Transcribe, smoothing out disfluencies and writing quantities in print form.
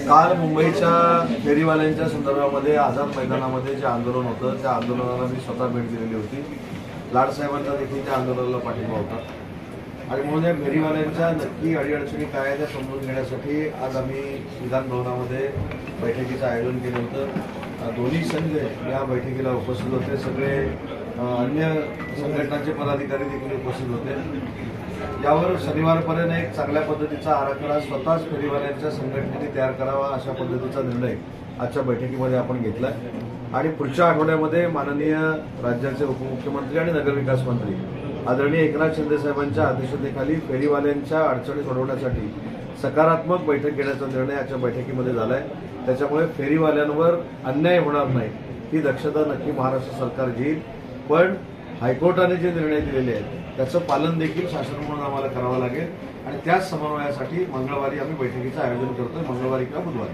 काल मुंबईच्या फेरीवाल्यांच्या संदर्भामध्ये आझाद मैदानामध्ये जे आंदोलन होतं त्या आंदोलनाला मी स्वतः भेट दिलेली होती. लाडसाहेबांचा देखील त्या आंदोलनाला पाठिंबा होता आणि म्हणून या फेरीवाल्यांच्या नक्की अडीअडचणी काय आहे त्या समजून घेण्यासाठी आज आम्ही विधान भवनामध्ये बैठकीचं आयोजन केलं होतं. दोन्ही संघ या बैठकीला उपस्थित होते. सगळे अन्य संघटनांचे पदाधिकारी देखील उपस्थित होते. यावर शनिवारपर्यंत एक चांगल्या पद्धतीचा आराखडा स्वतःच फेरीवाल्यांच्या संघटनेने तयार करावा अशा पद्धतीचा निर्णय आजच्या बैठकीमध्ये आपण घेतला आणि पुढच्या आठवड्यामध्ये माननीय राज्याचे उपमुख्यमंत्री आणि नगरविकास मंत्री आदरणीय एकनाथ शिंदे साहेबांच्या अध्यक्षतेखाली फेरीवाल्यांच्या अडचणी सोडवण्यासाठी सकारात्मक बैठक घेण्याचा निर्णय आजच्या बैठकीमध्ये झाला आहे. त्याच्यामुळे फेरीवाल्यांवर अन्याय होणार नाही ही दक्षता नक्की महाराष्ट्र सरकार घेईल. पण हायकोर्टाने जे निर्णय दिलेले आहेत त्याचं पालन देखील शासन म्हणून आम्हाला करावं लागेल आणि त्याच समन्वयासाठी मंगळवारी आम्ही बैठकीचं आयोजन करतोय. मंगळवारी किंवा बुधवारी.